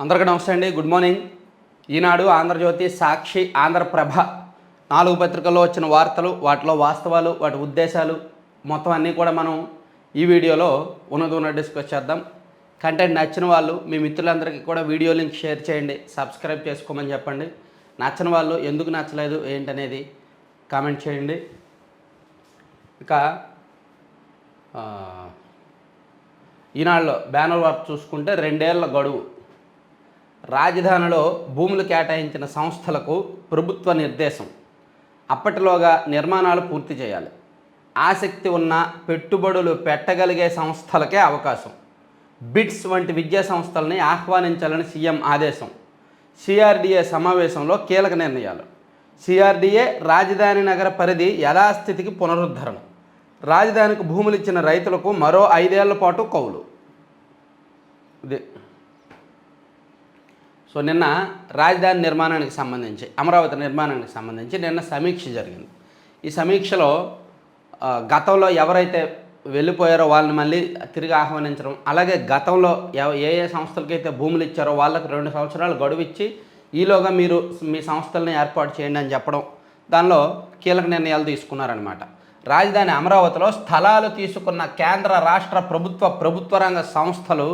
అందరికీ నమస్తే అండి. Good morning. ఈనాడు, ఆంధ్రజ్యోతి, సాక్షి, ఆంధ్రప్రభ 4 పత్రికల్లో వచ్చిన వార్తలు, వాటిలో వాస్తవాలు, వాటి ఉద్దేశాలు మొత్తం అన్నీ కూడా మనం ఈ వీడియోలో ఉన్నది డిస్కస్ చేద్దాం. కంటెంట్ నచ్చిన వాళ్ళు మీ మిత్రులందరికీ కూడా వీడియో లింక్ షేర్ చేయండి, సబ్స్క్రైబ్ చేసుకోమని చెప్పండి. నచ్చని వాళ్ళు ఎందుకు నచ్చలేదు ఏంటనేది కామెంట్ చేయండి. ఇక ఈనాడులో బ్యానర్ వర్క్ చూసుకుంటే 2 ఏళ్ల గడువు, రాజధానిలో భూములు కేటాయించిన సంస్థలకు ప్రభుత్వ నిర్దేశం, అప్పటిలోగా నిర్మాణాలు పూర్తి చేయాలి, ఆసక్తి ఉన్న పెట్టుబడులు పెట్టగలిగే సంస్థలకే అవకాశం, బిట్స్ వంటి విద్యా సంస్థలని ఆహ్వానించాలని సీఎం ఆదేశం, సిఆర్డీఏ సమావేశంలో కీలక నిర్ణయాలు, సిఆర్డీఏ రాజధాని నగర పరిధి యథాస్థితికి పునరుద్ధరణ, రాజధానికి భూములు ఇచ్చిన రైతులకు మరో 5 ఏళ్ల పాటు కౌలు. ఇది సో నిన్న రాజధాని నిర్మాణానికి సంబంధించి, అమరావతి నిర్మాణానికి సంబంధించి నిన్న సమీక్ష జరిగింది. ఈ సమీక్షలో గతంలో ఎవరైతే వెళ్ళిపోయారో వాళ్ళని మళ్ళీ తిరిగి ఆహ్వానించడం, అలాగే గతంలో ఏ సంస్థలకైతే భూములు ఇచ్చారో వాళ్ళకి 2 సంవత్సరాలు గడువు ఇచ్చి ఈలోగా మీరు మీ సంస్థలని ఏర్పాటు చేయండి అని చెప్పడం, దానిలో కీలక నిర్ణయాలు తీసుకున్నారనమాట. రాజధాని అమరావతిలో స్థలాలు తీసుకున్న కేంద్ర రాష్ట్ర ప్రభుత్వ రంగ సంస్థలు,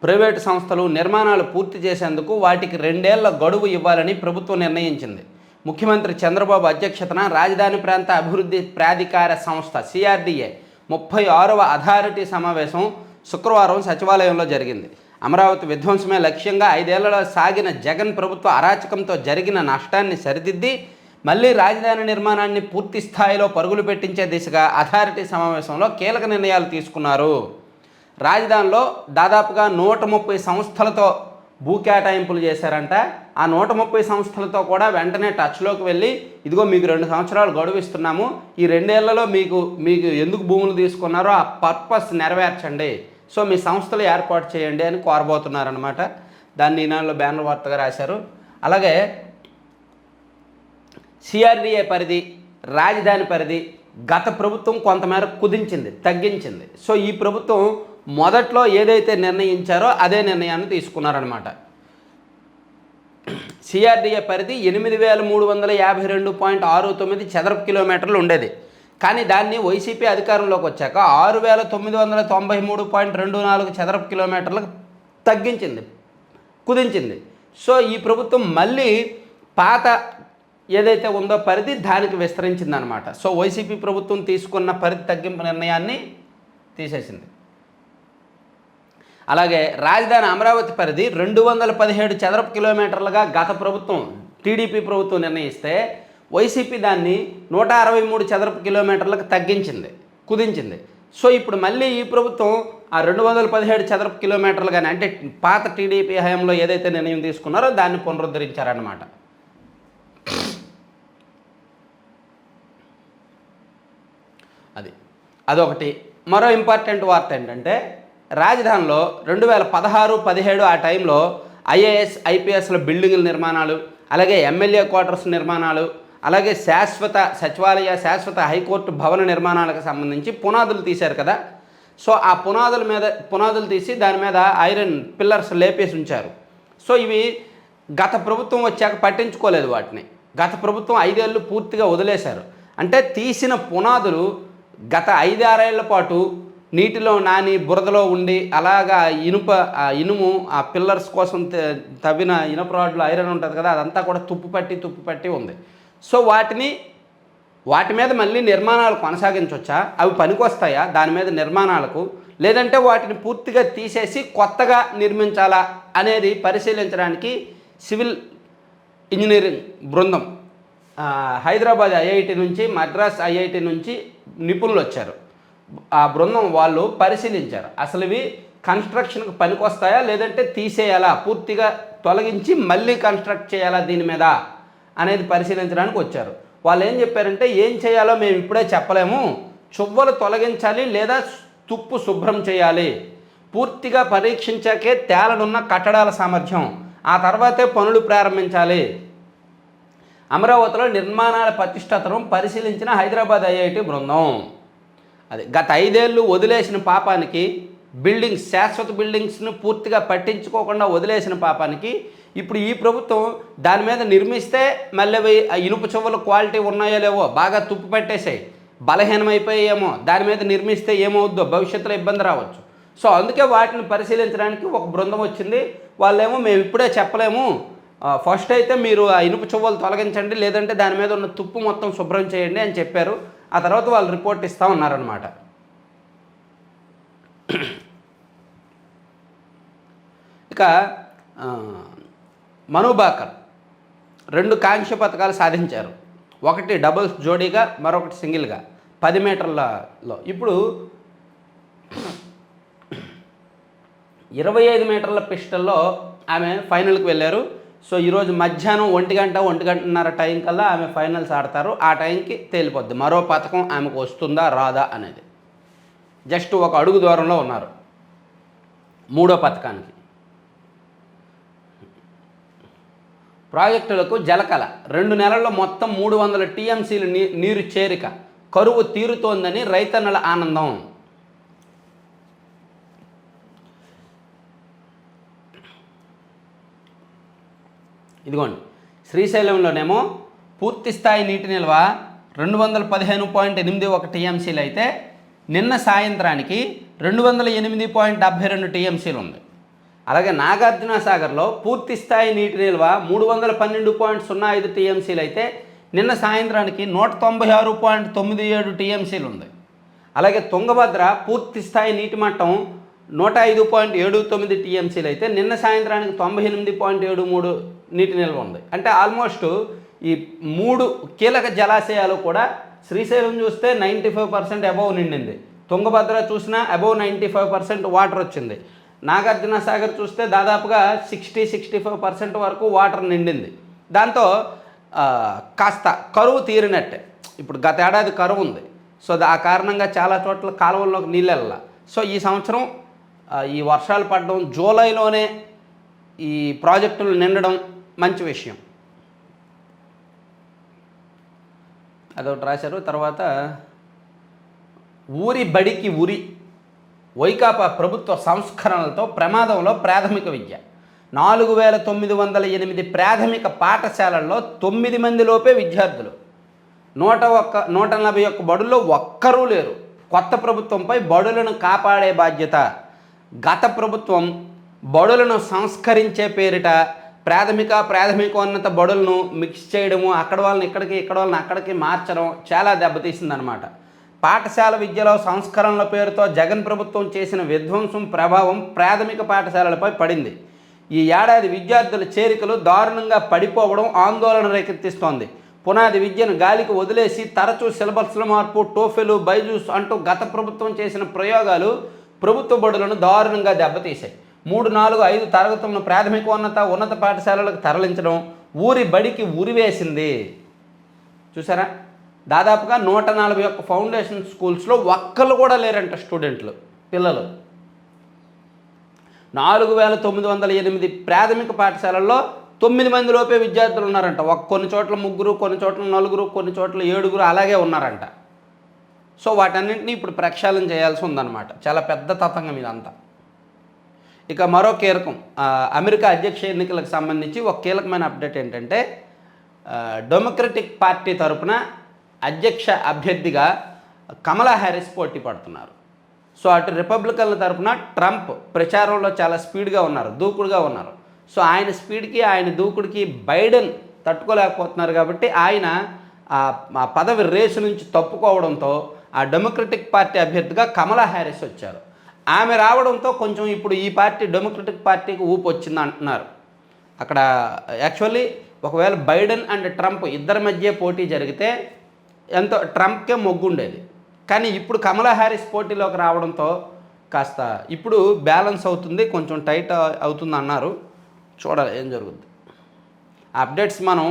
ప్రైవేటు సంస్థలు నిర్మాణాలు పూర్తి చేసేందుకు వాటికి 2 ఏళ్ల గడువు ఇవ్వాలని ప్రభుత్వం నిర్ణయించింది. ముఖ్యమంత్రి చంద్రబాబు అధ్యక్షతన రాజధాని ప్రాంత అభివృద్ధి ప్రాధికార సంస్థ సిఆర్డీఏ 36వ అథారిటీ సమావేశం శుక్రవారం సచివాలయంలో జరిగింది. అమరావతి విధ్వంసమే లక్ష్యంగా 5 ఏళ్లలో సాగిన జగన్ ప్రభుత్వ అరాచకంతో జరిగిన నష్టాన్ని సరిదిద్ది మళ్ళీ రాజధాని నిర్మాణాన్ని పూర్తి స్థాయిలో పరుగులు పెట్టించే దిశగా అథారిటీ సమావేశంలో కీలక నిర్ణయాలు తీసుకున్నారు. రాజధానిలో దాదాపుగా 130 సంస్థలతో భూ కేటాయింపులు చేశారంట. ఆ 130 సంస్థలతో కూడా వెంటనే టచ్లోకి వెళ్ళి, ఇదిగో మీకు 2 సంవత్సరాలు గడువు ఇస్తున్నాము, ఈ 2 ఏళ్లలో మీకు ఎందుకు భూములు తీసుకున్నారో ఆ పర్పస్ నెరవేర్చండి, సో మీ సంస్థలు ఏర్పాటు చేయండి అని కోరబోతున్నారనమాట. దాన్ని ఈనాడులో బ్యానర్ వార్తగా రాశారు. అలాగే సిఆర్డీఏ పరిధి, రాజధాని పరిధి గత ప్రభుత్వం కొంతమేర కుదించింది, తగ్గించింది. సో ఈ ప్రభుత్వం మొదట్లో ఏదైతే నిర్ణయించారో అదే నిర్ణయాన్ని తీసుకున్నారనమాట. సిఆర్డీఏ పరిధి 8352.69 చదరపు కిలోమీటర్లు ఉండేది. కానీ దాన్ని వైసీపీ అధికారంలోకి వచ్చాక 6993.24 చదరపు కిలోమీటర్లకు తగ్గించింది, కుదించింది. సో ఈ ప్రభుత్వం మళ్ళీ పాత ఏదైతే ఉందో పరిధి దానికి విస్తరించిందనమాట. సో వైసీపీ ప్రభుత్వం తీసుకున్న పరిధి తగ్గింపు నిర్ణయాన్ని తీసేసింది. అలాగే రాజధాని అమరావతి పరిధి 217 చదరపు కిలోమీటర్లుగా గత ప్రభుత్వం, టీడీపీ ప్రభుత్వం నిర్ణయిస్తే వైసీపీ దాన్ని 163 చదరపు కిలోమీటర్లకు కుదించింది. సో ఇప్పుడు మళ్ళీ ఈ ప్రభుత్వం ఆ 217 చదరపు కిలోమీటర్లు కానీ, అంటే పాత టీడీపీ హయాంలో ఏదైతే నిర్ణయం తీసుకున్నారో దాన్ని పునరుద్ధరించారన్నమాట. అదొకటి. మరో ఇంపార్టెంట్ వార్త ఏంటంటే, రాజధానిలో 2016-17 ఆ టైంలో ఐఏఎస్ ఐపీఎస్ల బిల్డింగుల నిర్మాణాలు, అలాగే ఎమ్మెల్యే క్వార్టర్స్ నిర్మాణాలు, అలాగే శాశ్వత సచివాలయ, శాశ్వత హైకోర్టు భవన నిర్మాణాలకు సంబంధించి పునాదులు తీశారు కదా. సో ఆ పునాదులు తీసి దాని మీద ఐరన్ పిల్లర్స్ లేపేసి ఉంచారు. సో ఇవి గత ప్రభుత్వం వచ్చాక పట్టించుకోలేదు వాటిని. గత ప్రభుత్వం 5 ఏళ్ళు పూర్తిగా వదిలేశారు. అంటే తీసిన పునాదులు గత 5-6 ఏళ్ల పాటు నీటిలో నాని బురదలో ఉండి, అలాగా ఇనుము ఆ పిల్లర్స్ కోసం తవ్విన ఇనుప రాడ్లు, ఐరన్ ఉంటుంది కదా, అదంతా కూడా తుప్పు పట్టి ఉంది. సో వాటి మీద మళ్ళీ నిర్మాణాలు కొనసాగించవచ్చా, అవి పనికొస్తాయా దాని మీద నిర్మాణాలకు, లేదంటే వాటిని పూర్తిగా తీసేసి కొత్తగా నిర్మించాలా అనేది పరిశీలించడానికి సివిల్ ఇంజనీరింగ్ బృందం హైదరాబాద్ ఐఐటి నుంచి, మద్రాస్ ఐఐటి నుంచి నిపుణులు వచ్చారు. ఆ బృందం వాళ్ళు పరిశీలించారు, అసలు ఇవి కన్స్ట్రక్షన్కి పనికొస్తాయా, లేదంటే తీసేయాలా, పూర్తిగా తొలగించి మళ్ళీ కన్స్ట్రక్ట్ చేయాలా దీని మీద అనేది పరిశీలించడానికి వచ్చారు. వాళ్ళు ఏం చెప్పారంటే, ఏం చేయాలో మేము ఇప్పుడే చెప్పలేము, చువ్వలు తొలగించాలి లేదా తుప్పు శుభ్రం చేయాలి, పూర్తిగా పరీక్షించాకే తేలనున్న కట్టడాల సామర్థ్యం, ఆ తర్వాతే పనులు ప్రారంభించాలి. అమరావతిలో నిర్మాణాల పటిష్టతను పరిశీలించిన హైదరాబాద్ ఐఐటి బృందం. అది గత 5 ఏళ్ళు వదిలేసిన పాపానికి బిల్డింగ్స్, శాశ్వత బిల్డింగ్స్ను పూర్తిగా పట్టించుకోకుండా వదిలేసిన పాపానికి ఇప్పుడు ఈ ప్రభుత్వం దాని మీద నిర్మిస్తే మళ్ళీ ఆ ఇనుప చువ్వల క్వాలిటీ ఉన్నాయో లేవో బాగా తుప్పు పెట్టేసాయి, బలహీనమైపోయేమో, దాని మీద నిర్మిస్తే ఏమవుద్దో, భవిష్యత్తులో ఇబ్బంది రావచ్చు. సో అందుకే వాటిని పరిశీలించడానికి ఒక బృందం వచ్చింది. వాళ్ళేమో మేము ఇప్పుడే చెప్పలేము, ఫస్ట్ అయితే మీరు ఆ ఇనుప చువ్వలు తొలగించండి, లేదంటే దాని మీద ఉన్న తుప్పు మొత్తం శుభ్రం చేయండి అని చెప్పారు. ఆ తర్వాత వాళ్ళు రిపోర్ట్ ఇస్తూ ఉన్నారనమాట. ఇక మనుబాకర్ 2 కాంస్య పథకాలు సాధించారు. ఒకటి డబుల్స్ జోడీగా, మరొకటి సింగిల్గా 10 మీటర్లలో. ఇప్పుడు 25 మీటర్ల పిస్టల్లో ఆమె ఫైనల్కి వెళ్ళారు. సో ఈరోజు మధ్యాహ్నం 1:30 టైం కల్లా ఆమె ఫైనల్స్ ఆడతారు. ఆ టైంకి తేలిపోద్ది మరో పథకం ఆమెకు వస్తుందా రాదా అనేది. జస్ట్ ఒక అడుగు దూరంలో ఉన్నారు 3వ పథకానికి. ప్రాజెక్టులకు జలకళ 2 నెలల్లో మొత్తం 300 టీఎంసీలు నీరు చేరిక, కరువు తీరుతోందని రైతన్నల ఆనందం. ఇదిగోండి, శ్రీశైలంలోనేమో పూర్తి స్థాయి నీటి నిల్వ 215.81 టీఎంసీలు అయితే నిన్న సాయంత్రానికి 208.72 టీఎంసీలు ఉంది. అలాగే నాగార్జున సాగర్లో పూర్తి స్థాయి నీటి నిల్వ 312.05 టీఎంసీలు అయితే నిన్న సాయంత్రానికి 196.97 టీఎంసీలు ఉంది. అలాగే తుంగభద్ర పూర్తి స్థాయి నీటి మట్టం 105.79 టీఎంసీలు అయితే నిన్న సాయంత్రానికి 98.73 నీటి నిల్వ ఉంది. అంటే ఆల్మోస్ట్ ఈ 3 కీలక జలాశయాలు కూడా శ్రీశైలం చూస్తే 95% అబౌవ్ నిండింది, తుంగభద్ర చూసినా అబౌవ్ 95% వాటర్ వచ్చింది, నాగార్జున సాగర్ చూస్తే దాదాపుగా 60-65% వరకు వాటర్ నిండింది. దాంతో కాస్త కరువు తీరినట్టే. ఇప్పుడు గత ఏడాది కరువు ఉంది, సో ఆ కారణంగా చాలా చోట్ల కాలువల్లోకి నీళ్ళు వెళ్ళాల. సో ఈ సంవత్సరం ఈ వర్షాలు పడడం, జూలైలోనే ఈ ప్రాజెక్టులు నిండడం మంచి విషయం. అదొకటి రాశారు. తర్వాత ఊరి బడికి ఉరి, వైకాపా ప్రభుత్వ సంస్కరణలతో ప్రమాదంలో ప్రాథమిక విద్య. 4908 ప్రాథమిక పాఠశాలల్లో 9 మందిలోపే విద్యార్థులు, 141 బడుల్లో ఒక్కరూ లేరు. కొత్త ప్రభుత్వంపై బడులను కాపాడే బాధ్యత. గత ప్రభుత్వం బడులను సంస్కరించే పేరిట ప్రాథమికోన్నత బడులను మిక్స్ చేయడము, అక్కడ వాళ్ళని ఇక్కడికి, ఇక్కడ వాళ్ళని అక్కడికి మార్చడం చాలా దెబ్బతీసిందనమాట. పాఠశాల విద్యలో సంస్కరణల పేరుతో జగన్ ప్రభుత్వం చేసిన విధ్వంసం ప్రభావం ప్రాథమిక పాఠశాలలపై పడింది. ఈ ఏడాది విద్యార్థుల చేరికలు దారుణంగా పడిపోవడం ఆందోళన రేకెత్తిస్తోంది. పునాది విద్యను గాలికి వదిలేసి తరచూ సిలబస్ల మార్పు, టోఫెలు, బైజూస్ అంటూ గత ప్రభుత్వం చేసిన ప్రయోగాలు ప్రభుత్వ బడులను దారుణంగా దెబ్బతీశాయి. 3, 4, 5 తరగతులను ఉన్నత పాఠశాలలకు తరలించడం ఊరి బడికి ఉరివేసింది. చూసారా, దాదాపుగా 141 ఫౌండేషన్ స్కూల్స్లో ఒక్కళ్ళు కూడా లేరంట స్టూడెంట్లు, పిల్లలు. 4908 ప్రాథమిక పాఠశాలల్లో 9 మందిలోపే విద్యార్థులు ఉన్నారంట. కొన్ని చోట్ల 3, కొన్ని చోట్ల 4, కొన్ని చోట్ల 7 అలాగే ఉన్నారంట. సో వాటన్నింటినీ ఇప్పుడు ప్రక్షాళన చేయాల్సి ఉందన్నమాట. చాలా పెద్ద తతంగం ఇదంతా. ఇక మరో కీలకం, అమెరికా అధ్యక్ష ఎన్నికలకు సంబంధించి ఒక కీలకమైన అప్డేట్ ఏంటంటే, డెమోక్రటిక్ పార్టీ తరపున అధ్యక్ష అభ్యర్థిగా కమలా హ్యారిస్ పోటీ పడుతున్నారు. సో అటు రిపబ్లికన్ల తరపున ట్రంప్ ప్రచారంలో చాలా స్పీడ్గా ఉన్నారు, దూకుడుగా ఉన్నారు. సో ఆయన స్పీడ్కి, ఆయన దూకుడికి బైడెన్ తట్టుకోలేకపోతున్నారు. కాబట్టి ఆయన ఆ పదవి రేసు నుంచి తప్పుకోవడంతో ఆ డెమోక్రటిక్ పార్టీ అభ్యర్థిగా కమలా హ్యారిస్ వచ్చారు. ఆమె రావడంతో కొంచెం ఇప్పుడు ఈ పార్టీ, డెమోక్రటిక్ పార్టీకి ఊపు వచ్చింది అంటున్నారు. అక్కడ యాక్చువల్లీ ఒకవేళ బైడెన్ అండ్ ట్రంప్ ఇద్దరి మధ్య పోటీ జరిగితే ఎంతో ట్రంప్కే మొగ్గుండేది. కానీ ఇప్పుడు కమలా హ్యారిస్ పోటీలోకి రావడంతో కాస్త ఇప్పుడు బ్యాలెన్స్ అవుతుంది, కొంచెం టైట్ అవుతుంది అన్నారు. చూడాలి ఏం జరుగుతుంది. అప్డేట్స్ మనం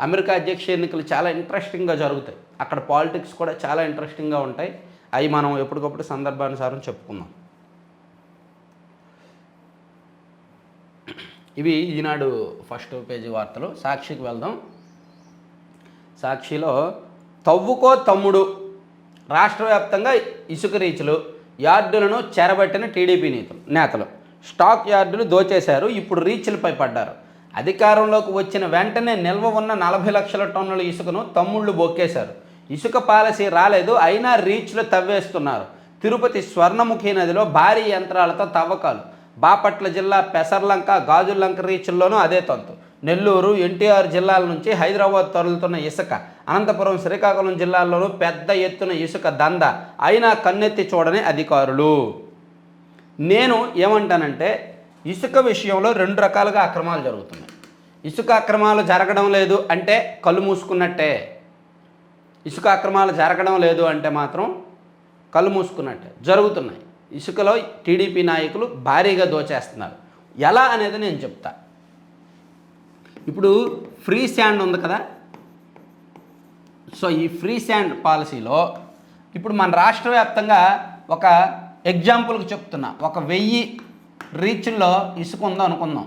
అమెరికా అధ్యక్ష ఎన్నికలు చాలా ఇంట్రెస్టింగ్గా జరుగుతాయి. అక్కడ పాలిటిక్స్ కూడా చాలా ఇంట్రెస్టింగ్గా ఉంటాయి. అవి మనం ఎప్పటికప్పుడు సందర్భానుసారం చెప్పుకుందాం. ఇవి ఈనాడు ఫస్ట్ పేజీ వార్తలు. సాక్షికి వెళ్దాం. సాక్షిలో తవ్వుకో తమ్ముడు, రాష్ట్ర వ్యాప్తంగా ఇసుక రీచ్లు, యార్డులను చెరబట్టిన టీడీపీ నేతలు స్టాక్ యార్డులు దోచేశారు, ఇప్పుడు రీచ్లపై పడ్డారు. అధికారంలోకి వచ్చిన వెంటనే నిల్వ ఉన్న 40 లక్షల టన్నుల ఇసుకను తమ్ముళ్ళు బొక్కేశారు. ఇసుక పాలసీ రాలేదు, అయినా రీచ్లు తవ్వేస్తున్నారు. తిరుపతి స్వర్ణముఖి నదిలో భారీ యంత్రాలతో తవ్వకాలు. బాపట్ల జిల్లా పెసర్లంక, గాజుల్లంక రీచ్ల్లోనూ అదే తంతు. నెల్లూరు, ఎన్టీఆర్ జిల్లాల నుంచి హైదరాబాద్ తరలుతున్న ఇసుక. అనంతపురం, శ్రీకాకుళం జిల్లాల్లోనూ పెద్ద ఎత్తున ఇసుక దంద. అయినా కన్నెత్తి చూడని అధికారులు. నేను ఏమంటానంటే, ఇసుక విషయంలో 2 రకాలుగా అక్రమాలు జరుగుతున్నాయి. ఇసుక అక్రమాలు జరగడం లేదు అంటే కళ్ళు మూసుకున్నట్టే. ఇసుక అక్రమాలు జరగడం లేదు అంటే మాత్రం కళ్ళు మూసుకున్నట్టే. జరుగుతున్నాయి. ఇసుకలో టీడీపీ నాయకులు భారీగా దోచేస్తున్నారు. ఎలా అనేది నేను చెప్తా. ఇప్పుడు ఫ్రీ శాండ్ ఉంది కదా, సో ఈ ఫ్రీ శాండ్ పాలసీలో ఇప్పుడు మన రాష్ట్ర వ్యాప్తంగా ఒక ఎగ్జాంపుల్కి చెప్తున్నా, ఒక 1000 రీచ్ల్లో ఇసుక ఉందో అనుకుందాం.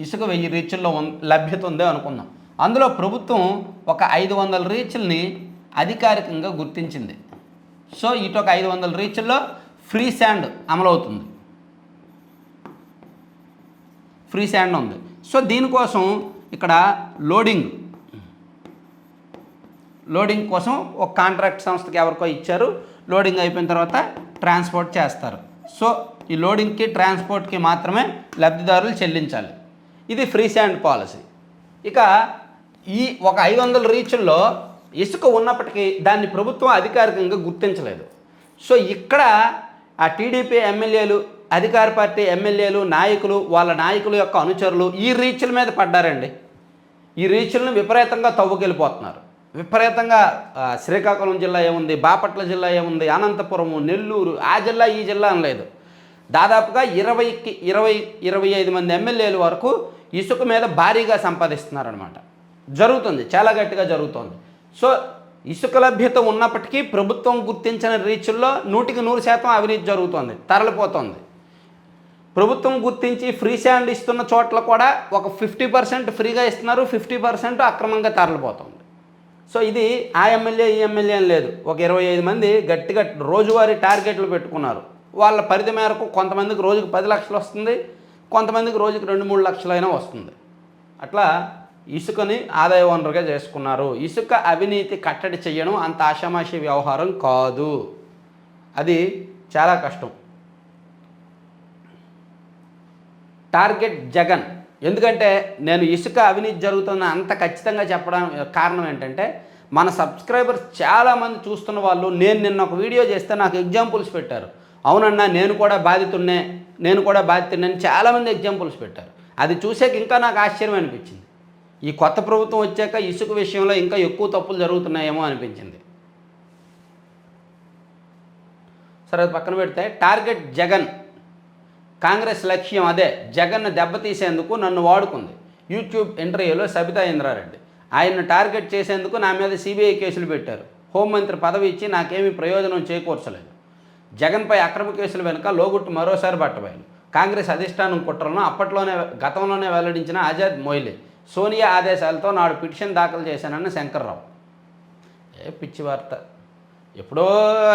ఇసుక 1000 రీచ్ల్లో లభ్యత ఉందో అనుకుందాం. అందులో ప్రభుత్వం ఒక 500 రీచ్ల్ని అధికారికంగా గుర్తించింది. సో ఇటు ఒక 500 రీచ్ల్లో ఫ్రీ శాండ్ అమలవుతుంది. ఫ్రీ శాండ్ ఉంది. సో దీనికోసం ఇక్కడ లోడింగ్ కోసం ఒక కాంట్రాక్ట్ సంస్థకి ఎవరికో ఇచ్చారు. లోడింగ్ అయిపోయిన తర్వాత ట్రాన్స్పోర్ట్ చేస్తారు. సో ఈ లోడింగ్కి, ట్రాన్స్పోర్ట్కి మాత్రమే లబ్ధిదారులు చెల్లించాలి. ఇది ఫ్రీ శాండ్ పాలసీ. ఇక ఈ ఒక 500 రీచ్ల్లో ఇసుక ఉన్నప్పటికీ దాన్ని ప్రభుత్వం అధికారికంగా గుర్తించలేదు. సో ఇక్కడ ఆ టీడీపీ ఎమ్మెల్యేలు, అధికార పార్టీ ఎమ్మెల్యేలు, నాయకులు, వాళ్ళ నాయకుల యొక్క అనుచరులు ఈ రీచ్ల మీద పడ్డారండి. ఈ రీచ్లను విపరీతంగా తవ్వుకెళ్ళిపోతున్నారు. విపరీతంగా శ్రీకాకుళం జిల్లా ఏముంది, బాపట్ల జిల్లా ఏముంది, అనంతపురము, నెల్లూరు, ఆ జిల్లా ఈ జిల్లా అనలేదు. దాదాపుగా 20-25 మంది ఎమ్మెల్యేలు వరకు ఇసుక మీద భారీగా సంపాదిస్తున్నారనమాట. జరుగుతుంది, చాలా గట్టిగా జరుగుతుంది. సో ఇసుక లభ్యత ఉన్నప్పటికీ ప్రభుత్వం గుర్తించిన రీచ్ల్లో 100% అవినీతి జరుగుతుంది, తరలిపోతుంది. ప్రభుత్వం గుర్తించి ఫ్రీ శాండ్ ఇస్తున్న చోట్ల కూడా ఒక 50% ఫ్రీగా ఇస్తున్నారు, 50% అక్రమంగా తరలిపోతుంది. సో ఇది ఆ ఎమ్మెల్యే ఈ ఎమ్మెల్యే అని లేదు. ఒక 25 మంది గట్టిగా రోజువారీ టార్గెట్లు పెట్టుకున్నారు. వాళ్ళ పరిధి మేరకు కొంతమందికి రోజుకి 10 లక్షలు వస్తుంది, కొంతమందికి రోజుకి 2-3 లక్షలైనా వస్తుంది. అట్లా ఇసుకని ఆదాయ వనరుగా చేసుకున్నారు. ఇసుక అవినీతి కట్టడి చేయడం అంత ఆషామాషి వ్యవహారం కాదు, అది చాలా కష్టం. టార్గెట్ జగన్. ఎందుకంటే నేను ఇసుక అవినీతి జరుగుతున్న అంత ఖచ్చితంగా చెప్పడం కారణం ఏంటంటే, మన సబ్స్క్రైబర్స్ చాలామంది చూస్తున్న వాళ్ళు, నేను నిన్న ఒక వీడియో చేస్తే నాకు ఎగ్జాంపుల్స్ పెట్టారు. అవునన్నా నేను కూడా బాధితుడిని చాలామంది ఎగ్జాంపుల్స్ పెట్టారు. అది చూసాక ఇంకా నాకు ఆశ్చర్యం అనిపించింది. ఈ కొత్త ప్రభుత్వం వచ్చాక ఇసుక విషయంలో ఇంకా ఎక్కువ తప్పులు జరుగుతున్నాయేమో అనిపించింది. సరే అది పక్కన పెడితే, టార్గెట్ జగన్. కాంగ్రెస్ లక్ష్యం అదే. జగన్ను దెబ్బతీసేందుకు నన్ను వాడుకుంది. యూట్యూబ్ ఇంటర్వ్యూలో సబితా ఇంద్రారెడ్డి. ఆయన్ను టార్గెట్ చేసేందుకు నా మీద సిబిఐ కేసులు పెట్టారు. హోంమంత్రి పదవి ఇచ్చి నాకేమీ ప్రయోజనం చేకూర్చలేదు. జగన్పై అక్రమ కేసుల వెనుక లోగుట్టు మరోసారి బట్టబయలు. కాంగ్రెస్ అధిష్టానం కుట్రలను గతంలోనే వెల్లడించిన ఆజాద్ మొయిలీ. సోనియా ఆదేశాలతో నాడు పిటిషన్ దాఖలు చేశానన్న శంకర్రావు. పిచ్చి వార్త. ఎప్పుడో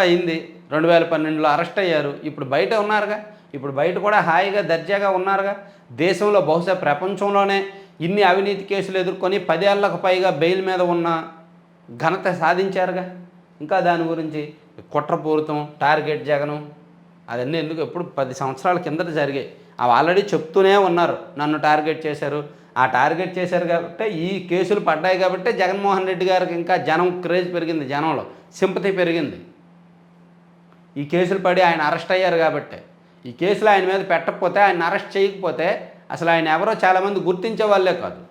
అయింది, 2012లో అరెస్ట్ అయ్యారు. ఇప్పుడు బయట ఉన్నారుగా. ఇప్పుడు బయట కూడా హాయిగా దర్జాగా ఉన్నారుగా. దేశంలో బహుశా ప్రపంచంలోనే ఇన్ని అవినీతి కేసులు ఎదుర్కొని 10 ఏళ్లకు పైగా బెయిల్ మీద ఉన్న ఘనత సాధించారుగా. ఇంకా దాని గురించి కుట్రపూరితం, టార్గెట్ జగను, అవన్నీ ఎందుకు? ఎప్పుడు 10 సంవత్సరాల కిందట జరిగాయి. అవి ఆల్రెడీ చెప్తూనే ఉన్నారు, నన్ను టార్గెట్ చేశారు. ఆ టార్గెట్ చేశారు కాబట్టి, ఈ కేసులు పడ్డాయి కాబట్టి జగన్మోహన్ రెడ్డి గారికి ఇంకా జనం క్రేజ్ పెరిగింది, జనంలో సింపతి పెరిగింది. ఈ కేసులు పడి ఆయన అరెస్ట్ అయ్యారు కాబట్టి. ఈ కేసులు ఆయన మీద పెట్టకపోతే, ఆయన అరెస్ట్ చేయకపోతే అసలు ఆయన ఎవరో చాలామంది గుర్తించే వాళ్ళే కాదు.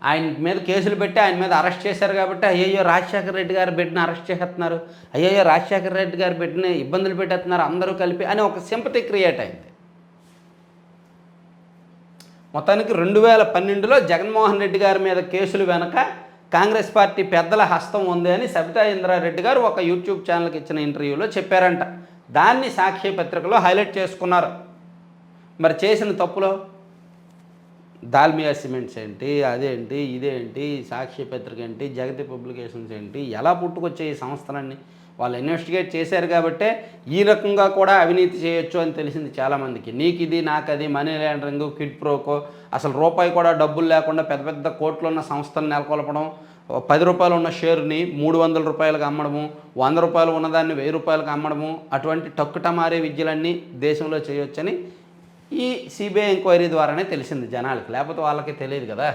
ఆయన మీద కేసులు పెట్టి ఆయన మీద అరెస్ట్ చేశారు కాబట్టి, అయ్యయ్యో రాజశేఖర రెడ్డి గారి బిడ్డను అరెస్ట్ చేస్తున్నారు, అయ్యయ్యో రాజశేఖర రెడ్డి గారి బిడ్డని ఇబ్బందులు పెట్టేస్తున్నారు అందరూ కలిపి అని ఒక సింపతి క్రియేట్ అయింది. మొత్తానికి 2012లో జగన్మోహన్ రెడ్డి గారి మీద కేసులు వెనక కాంగ్రెస్ పార్టీ పెద్దల హస్తం ఉంది అని సబితా ఇంద్రారెడ్డి గారు ఒక యూట్యూబ్ ఛానల్కి ఇచ్చిన ఇంటర్వ్యూలో చెప్పారంట. దాన్ని సాక్షి పత్రికలో హైలైట్ చేసుకున్నారు. మరి చేసిన తప్పులో దాల్మియా సిమెంట్స్ ఏంటి, అదేంటి, ఇదేంటి, సాక్షి పత్రిక ఏంటి, జగతి పబ్లికేషన్స్ ఏంటి, ఎలా పుట్టుకొచ్చే ఈ సంస్థలన్నీ వాళ్ళు ఇన్వెస్టిగేట్ చేశారు కాబట్టే ఈ రకంగా కూడా అవినీతి చేయొచ్చు అని తెలిసింది చాలామందికి. నీకు ఇది నాకు అది, మనీ లాండరింగ్, క్విడ్ ప్రోకో, అసలు రూపాయి కూడా డబ్బులు లేకుండా పెద్ద పెద్ద కోట్లు ఉన్న సంస్థలు నెలకొల్పడం, 10 రూపాయలు ఉన్న షేర్ని 300 రూపాయలకు అమ్మడము, 100 రూపాయలు ఉన్నదాన్ని 1000 రూపాయలకు అమ్మడము, అటువంటి టక్కుటమారే విద్యలన్నీ దేశంలో చేయొచ్చని ఈ సిబిఐ ఎంక్వైరీ ద్వారానే తెలిసింది జనాలకి, లేకపోతే వాళ్ళకి తెలియదు కదా.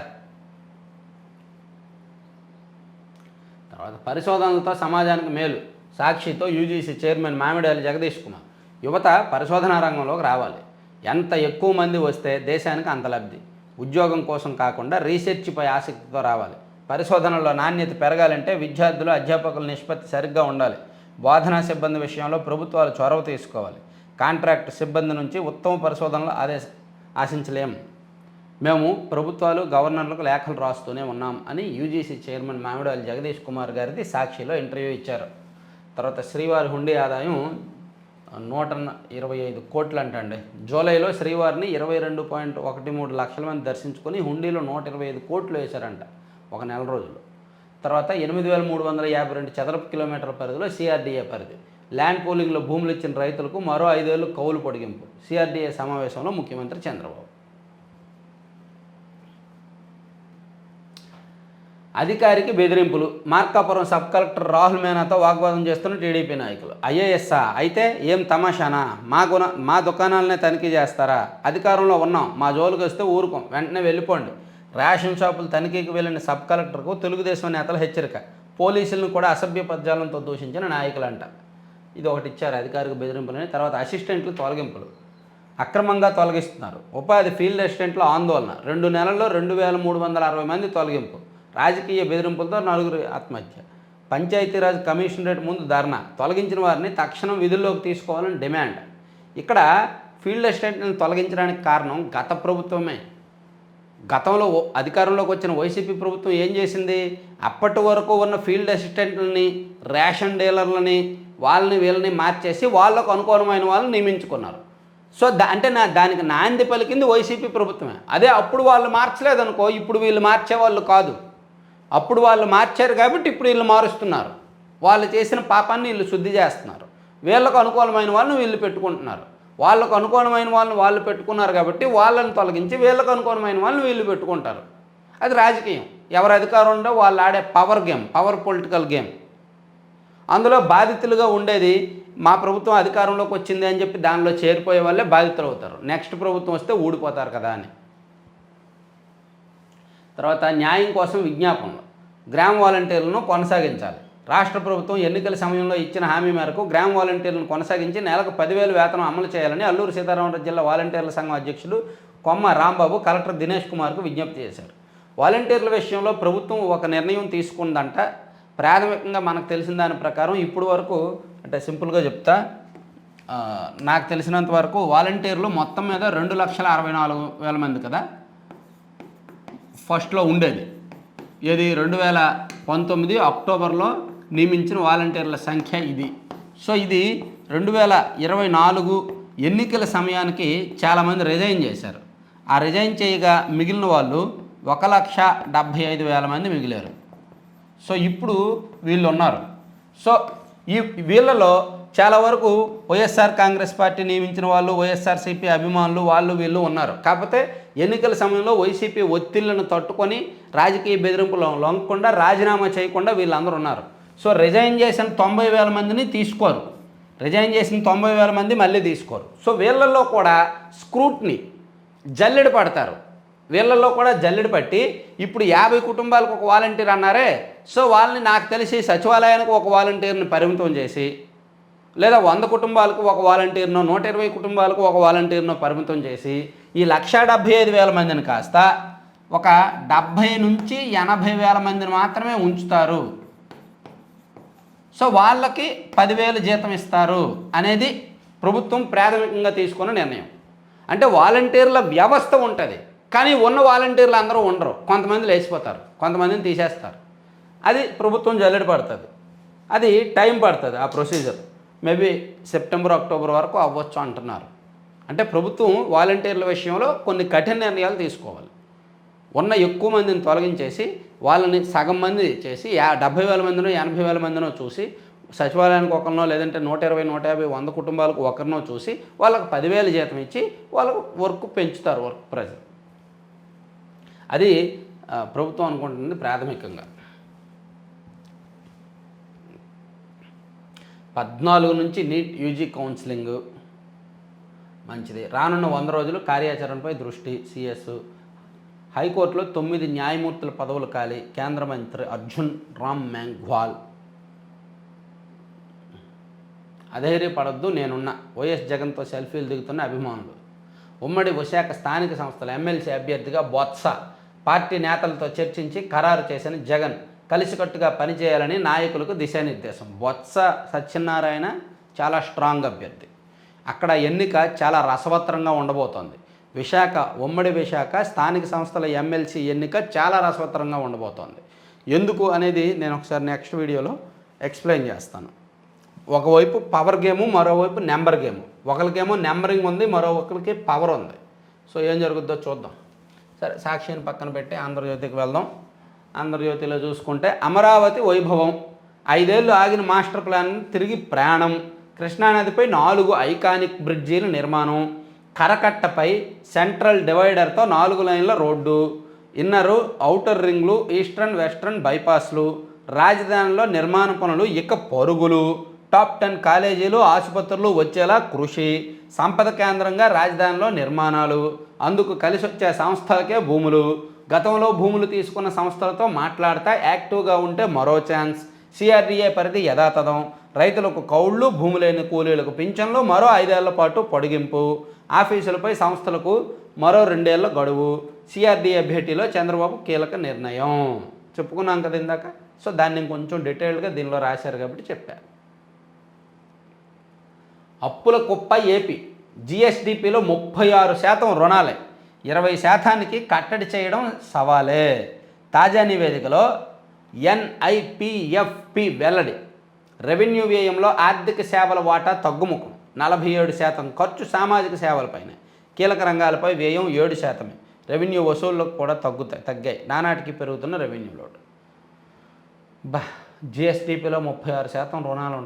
తర్వాత పరిశోధనలతో సమాజానికి మేలు, సాక్షితో యూజీసీ చైర్మన్ మామిడాలి జగదీష్ కుమార్. యువత పరిశోధనా రంగంలోకి రావాలి. ఎంత ఎక్కువ మంది వస్తే దేశానికి అంత లబ్ధి. ఉద్యోగం కోసం కాకుండా రీసెర్చ్పై ఆసక్తితో రావాలి. పరిశోధనలో నాణ్యత పెరగాలంటే విద్యార్థులు, అధ్యాపకుల నిష్పత్తి సరిగ్గా ఉండాలి. బోధనా సిబ్బంది విషయంలో ప్రభుత్వాలు చొరవ తీసుకోవాలి. కాంట్రాక్ట్ సిబ్బంది నుంచి ఉత్తమ పరిశోధనలు ఆశించలేం. మేము ప్రభుత్వాలు, గవర్నర్లకు లేఖలు రాస్తూనే ఉన్నాం అని యూజీసీ చైర్మన్ మామిడాలి జగదీష్ కుమార్ గారిది సాక్షిలో ఇంటర్వ్యూ ఇచ్చారు. తర్వాత శ్రీవారి హుండీ ఆదాయం 125 కోట్లు అంటండి. జూలైలో శ్రీవారిని 22.13 లక్షల మంది దర్శించుకొని హుండీలో 125 కోట్లు వేశారంట ఒక నెల రోజులు. తర్వాత 8352 చదరపు కిలోమీటర్ల పరిధిలో సిఆర్డీఏ పరిధి. ల్యాండ్ పూలింగ్లో భూములు ఇచ్చిన రైతులకు మరో 5 ఏళ్ళు కౌలు పొడిగింపు. సిఆర్డీఏ సమావేశంలో ముఖ్యమంత్రి చంద్రబాబు. అధికారికి బెదిరింపులు. మార్కాపురం సబ్ కలెక్టర్ రాహుల్ మీనాతో వాగ్వాదం చేస్తున్న టీడీపీ నాయకులు. ఐఏఎస్ఆ అయితే ఏం తమాషానా, మా దుకాణాలనే తనిఖీ చేస్తారా? అధికారంలో ఉన్నాం, మా జోలికి వస్తే ఊరుకోం, వెంటనే వెళ్ళిపోండి. రేషన్ షాపులు తనిఖీకి వెళ్ళిన సబ్ కలెక్టర్కు తెలుగుదేశం నేతల హెచ్చరిక. పోలీసులను కూడా అసభ్య పదజాలంతో దూషించిన నాయకులంట. ఇది ఒకటి ఇచ్చారు అధికారిక బెదిరింపులని. తర్వాత అసిస్టెంట్లు తొలగింపులు అక్రమంగా తొలగిస్తున్నారు. ఉపాధి ఫీల్డ్ అసిస్టెంట్ల ఆందోళన. 2 నెలల్లో 2360 మంది తొలగింపు. రాజకీయ బెదిరింపులతో 4 ఆత్మహత్య. పంచాయతీరాజ్ కమిషనరేట్ ముందు ధర్నా. తొలగించిన వారిని తక్షణం విధుల్లోకి తీసుకోవాలని డిమాండ్. ఇక్కడ ఫీల్డ్ అసిస్టెంట్లను తొలగించడానికి కారణం గత ప్రభుత్వమే. గతంలో అధికారంలోకి వచ్చిన వైసీపీ ప్రభుత్వం ఏం చేసింది? అప్పటి వరకు ఉన్న ఫీల్డ్ అసిస్టెంట్లని, రేషన్ డీలర్లని, వాళ్ళని వీళ్ళని మార్చేసి వాళ్ళకు అనుకూలమైన వాళ్ళని నియమించుకున్నారు. సో దానికి నాంది పలికింది వైసీపీ ప్రభుత్వమే. అదే అప్పుడు వాళ్ళు మార్చలేదనుకో, ఇప్పుడు వీళ్ళు మార్చేవాళ్ళు కాదు. అప్పుడు వాళ్ళు మార్చారు కాబట్టి ఇప్పుడు వీళ్ళు మారుస్తున్నారు. వాళ్ళు చేసిన పాపాన్ని వీళ్ళు శుద్ధి చేస్తున్నారు. వీళ్ళకు అనుకూలమైన వాళ్ళని వీళ్ళు పెట్టుకుంటున్నారు. వాళ్ళకు అనుకూలమైన వాళ్ళని వాళ్ళు పెట్టుకున్నారు కాబట్టి వాళ్ళని తొలగించి వీళ్ళకు అనుకూలమైన వాళ్ళని వీళ్ళు పెట్టుకుంటారు. అది రాజకీయం. ఎవరు అధికారం ఉందో వాళ్ళు ఆడే power game, power political game. అందులో బాధితులుగా ఉండేది మా ప్రభుత్వం అధికారంలోకి వచ్చింది అని చెప్పి దానిలో చేరిపోయే వాళ్ళే బాధితులు అవుతారు. నెక్స్ట్ ప్రభుత్వం వస్తే ఊడిపోతారు కదా అని. తర్వాత న్యాయం కోసం విజ్ఞాపనలు. గ్రామ వాలంటీర్లను కొనసాగించాలి. రాష్ట్ర ప్రభుత్వం ఎన్నికల సమయంలో ఇచ్చిన హామీ మేరకు గ్రామ వాలంటీర్లను కొనసాగించి నెలకు 10,000 వేతనం అమలు చేయాలని అల్లూరు సీతారామరాజు జిల్లా వాలంటీర్ల సంఘం అధ్యక్షుడు కొమ్మ రాంబాబు కలెక్టర్ దినేష్ కుమార్కు విజ్ఞప్తి చేశారు. వాలంటీర్ల విషయంలో ప్రభుత్వం ఒక నిర్ణయం తీసుకుందంట. ప్రాథమికంగా మనకు తెలిసిన దాని ప్రకారం ఇప్పుడు వరకు, అంటే సింపుల్గా చెప్తా, నాకు తెలిసినంత వరకు వాలంటీర్లు మొత్తం మీద 2,64,000 మంది కదా ఫస్ట్లో ఉండేది. ఇది 2019 అక్టోబర్లో నియమించిన వాలంటీర్ల సంఖ్య ఇది. సో ఇది 2024 ఎన్నికల సమయానికి చాలామంది రిజైన్ చేశారు. ఆ రిజైన్ చేయగా మిగిలిన వాళ్ళు 1,75,000 మంది మిగిలారు. సో ఇప్పుడు వీళ్ళు ఉన్నారు. సో వీళ్ళలో చాలా వరకు వైఎస్ఆర్ కాంగ్రెస్ పార్టీ నియమించిన వాళ్ళు, వైఎస్ఆర్సీపీ అభిమానులు, వాళ్ళు వీళ్ళు ఉన్నారు. కాకపోతే ఎన్నికల సమయంలో వైసీపీ ఒత్తిళ్లను తట్టుకొని రాజకీయ బెదిరింపులు లొంగకుండా రాజీనామా చేయకుండా వీళ్ళందరూ ఉన్నారు. సో రిజైన్ చేసిన 90,000 మందిని తీసుకోరు. రిజైన్ చేసిన 90,000 మంది మళ్ళీ తీసుకోరు. సో వీళ్ళల్లో కూడా స్క్రూట్ని, జల్లెడ పడతారు. వీళ్ళల్లో కూడా జల్లెడ పట్టి ఇప్పుడు 50 కుటుంబాలకు ఒక వాలంటీర్ అన్నారే, సో వాళ్ళని నాకు తెలిసి సచివాలయానికి ఒక వాలంటీర్ని పరిమితం చేసి, లేదా 100 కుటుంబాలకు ఒక వాలంటీర్నో, 120 కుటుంబాలకు ఒక వాలంటీర్నో పరిమితం చేసి ఈ 1,75,000 మందిని కాస్త ఒక 70 నుంచి 80,000 మందిని మాత్రమే ఉంచుతారు. సో వాళ్ళకి 10,000 జీతం ఇస్తారు అనేది ప్రభుత్వం ప్రాథమికంగా తీసుకున్న నిర్ణయం. అంటే వాలంటీర్ల వ్యవస్థ ఉంటుంది, కానీ ఉన్న వాలంటీర్లు అందరూ ఉండరు. కొంతమంది లేచిపోతారు, కొంతమందిని తీసేస్తారు. అది ప్రభుత్వం జల్లెడ పడుతుంది. అది టైం పడుతుంది. ఆ ప్రొసీజర్ మేబీ సెప్టెంబర్, అక్టోబర్ వరకు అవ్వచ్చు అంటున్నారు. అంటే ప్రభుత్వం వాలంటీర్ల విషయంలో కొన్ని కఠిన నిర్ణయాలు తీసుకోవాలి. ఉన్న ఎక్కువ మందిని తొలగించేసి వాళ్ళని సగం మంది చేసి 70,000 మందినో 80,000 మందినో చూసి సచివాలయానికి ఒకరినో లేదంటే 120, 150, 100 కుటుంబాలకు ఒకరినో చూసి వాళ్ళకి 10,000 జీతం ఇచ్చి వాళ్ళకు వర్క్ పెంచుతారు, వర్క్ ప్రెజర్. అది ప్రభుత్వం అనుకుంటుంది ప్రాథమికంగా. 14 నుంచి నీట్ యూజీ కౌన్సిలింగ్ మంచిది. రానున్న 100 రోజులు కార్యాచరణపై దృష్టి సిఎస్. హైకోర్టులో 9 న్యాయమూర్తుల పదవులు ఖాళీ. కేంద్ర మంత్రి అర్జున్ రామ్ మేఘ్వాల్. అధైర్యపడొద్దు నేనున్నా. వైఎస్ జగన్తో సెల్ఫీలు దిగుతున్న అభిమానులు. ఉమ్మడి విశాఖ స్థానిక సంస్థల ఎమ్మెల్సీ అభ్యర్థిగా బొత్స. పార్టీ నేతలతో చర్చించి ఖరారు చేసిన జగన్ కలిసికట్టుగా పనిచేయాలని నాయకులకు దిశానిర్దేశం. బొత్స సత్యనారాయణ చాలా స్ట్రాంగ్ అభ్యర్థి. అక్కడ ఎన్నిక చాలా రసవత్తరంగా ఉండబోతోంది. ఉమ్మడి విశాఖ స్థానిక సంస్థల ఎమ్మెల్సీ ఎన్నిక చాలా రసవత్తరంగా ఉండబోతోంది. ఎందుకు అనేది నేను ఒకసారి నెక్స్ట్ వీడియోలో ఎక్స్ప్లెయిన్ చేస్తాను. ఒకవైపు పవర్ గేము, మరోవైపు నెంబర్ గేము. ఒకరికేమో నెంబరింగ్ ఉంది, మరొకరికి పవర్ ఉంది. సో ఏం జరుగుద్దో చూద్దాం. సరే, సాక్షిని పక్కన పెట్టి ఆంధ్రజ్యోతికి వెళ్దాం. ఆంధ్రజ్యోతిలో చూసుకుంటే అమరావతి వైభవం. 5 ఏళ్ళు ఆగిన మాస్టర్ ప్లాన్ తిరిగి ప్రాణం. కృష్ణానదిపై 4 ఐకానిక్ బ్రిడ్జీల నిర్మాణం. కరకట్టపై సెంట్రల్ డివైడర్తో 4 లైన్ల రోడ్డు. ఇన్నరు, ఔటర్ రింగ్లు, ఈస్టర్న్ వెస్ట్రన్ బైపాస్లు. రాజధానిలో నిర్మాణ పనులు ఇక పరుగులు. టాప్ 10 కాలేజీలు, ఆసుపత్రులు వచ్చేలా కృషి. సంపద కేంద్రంగా రాజధానిలో నిర్మాణాలు. అందుకు కలిసి వచ్చే సంస్థలకే భూములు. గతంలో భూములు తీసుకున్న సంస్థలతో మాట్లాడతా యాక్టివ్గా ఉంటే మరో ఛాన్స్. సిఆర్డీఏ పరిధి యథాతథం. రైతులకు కౌళ్లు, భూమి లేని కూలీలకు పింఛన్లు మరో 5 ఏళ్ల పాటు పొడిగింపు. ఆఫీసులపై సంస్థలకు మరో 2 ఏళ్ల గడువు. సిఆర్డీఏ భేటీలో చంద్రబాబు కీలక నిర్ణయం. చెప్పుకున్నాం కదా ఇందాక. సో దాన్ని ఇంకొంచెం డీటెయిల్డ్గా దీనిలో రాశారు కాబట్టి చెప్పారు. అప్పుల కుప్ప ఏపీ. జిఎస్డిపిలో 36% రుణాలే. 20% కట్టడి చేయడం సవాలే. తాజా నివేదికలో ఎన్ఐపిఎఫ్పి వెల్లడి. రెవెన్యూ వ్యయంలో ఆర్థిక సేవల వాటా తగ్గుముఖం. 47% ఖర్చు సామాజిక సేవలపైన. కీలక రంగాలపై వ్యయం 7%. రెవెన్యూ వసూళ్లకు కూడా తగ్గాయి. నానాటికి పెరుగుతున్న రెవెన్యూ లోటు. జిఎస్డిపిలో 36% రుణాలు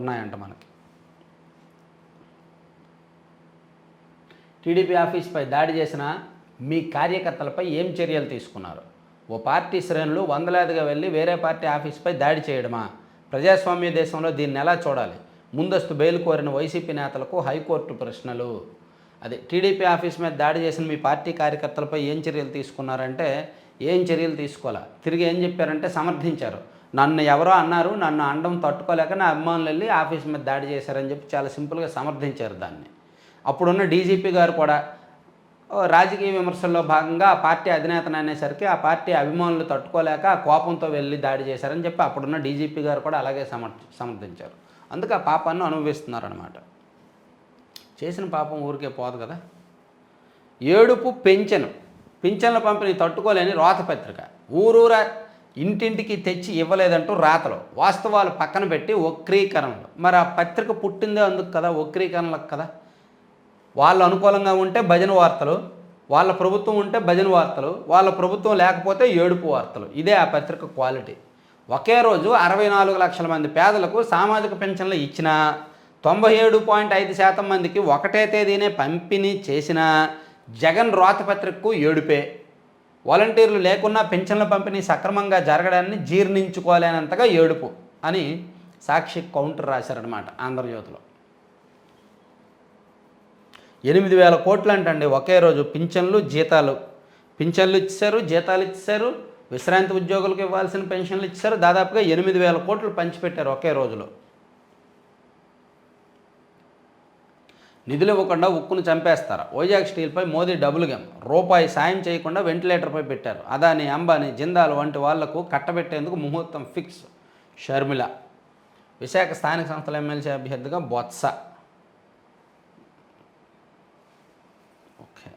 ఉన్నాయంట మనకి. టీడీపీ ఆఫీస్పై దాడి చేసిన మీ కార్యకర్తలపై ఏం చర్యలు తీసుకున్నారు? ఓ పార్టీ శ్రేణులు వందలాదిగా వెళ్ళి వేరే పార్టీ ఆఫీస్పై దాడి చేయడమా? ప్రజాస్వామ్య దేశంలో దీన్ని ఎలా చూడాలి? ముందస్తు బెయిల్ కోరిన వైసీపీ నేతలకు హైకోర్టు ప్రశ్నలు. అది టీడీపీ ఆఫీస్ మీద దాడి చేసిన మీ పార్టీ కార్యకర్తలపై ఏం చర్యలు తీసుకున్నారంటే ఏం చర్యలు తీసుకోవాలా? తిరిగి ఏం చెప్పారంటే సమర్థించారు. నన్ను ఎవరో అన్నారు, నన్ను అండం తట్టుకోలేక నా అభిమానులు వెళ్ళి ఆఫీస్ మీద దాడి చేశారని చెప్పి చాలా సింపుల్గా సమర్థించారు దాన్ని. అప్పుడున్న డీజీపీ గారు కూడా రాజకీయ విమర్శల్లో భాగంగా ఆ పార్టీ అధినేతను అనేసరికి ఆ పార్టీ అభిమానులు తట్టుకోలేక ఆ కోపంతో వెళ్ళి దాడి చేశారని చెప్పి అప్పుడున్న డీజీపీ గారు కూడా అలాగే సమర్థించారు. అందుకే ఆ పాపాన్ని అనుభవిస్తున్నారనమాట. చేసిన పాపం ఊరికే పోదు కదా. ఏడుపు పింఛన్ల పంపిణీ తట్టుకోలేని రోతపత్రిక. ఊరూరా ఇంటింటికి తెచ్చి ఇవ్వలేదంటూ రాతలు. వాస్తవాలు పక్కన పెట్టి వక్రీకరణలు. మరి ఆ పత్రిక పుట్టిందే అందుకు కదా, వక్రీకరణలకు కదా. వాళ్ళు అనుకూలంగా ఉంటే భజన వార్తలు, వాళ్ళ ప్రభుత్వం ఉంటే భజన వార్తలు, వాళ్ళ ప్రభుత్వం లేకపోతే ఏడుపు వార్తలు. ఇదే ఆ పత్రిక క్వాలిటీ. ఒకే రోజు 64 లక్షల మంది పేదలకు సామాజిక పెన్షన్లు ఇచ్చినా 97.5% మందికి ఒకటే తేదీనే పంపిణీ చేసిన జగన్ రోతపత్రికకు ఏడుపే. వాలంటీర్లు లేకున్నా పెన్షన్ల పంపిణీ సక్రమంగా జరగడాన్ని జీర్ణించుకోలేనంతగా ఏడుపు అని సాక్షి కౌంటర్ రాశారనమాట ఆంధ్రజ్యోతిలో. 8,000 కోట్లు అంటండి ఒకే రోజు. పింఛన్లు ఇచ్చారు, జీతాలు ఇచ్చారు, విశ్రాంతి ఉద్యోగులకు ఇవ్వాల్సిన పెన్షన్లు ఇచ్చారు. దాదాపుగా 8,000 కోట్లు పంచిపెట్టారు ఒకే రోజులో. నిధులు ఇవ్వకుండా ఉక్కును చంపేస్తారు. వైజాగ్ స్టీల్పై మోదీ డబుల్ గేమ్. రూపాయి సాయం చేయకుండా వెంటిలేటర్పై పెట్టారు. అదాని, అంబానీ, జిందాల్ వంటి వాళ్లకు కట్టబెట్టేందుకు ముహూర్తం ఫిక్స్. షర్మిల. విశాఖ స్థానిక సంస్థల ఎమ్మెల్సీ అభ్యర్థిగా బొత్స. ఓకే,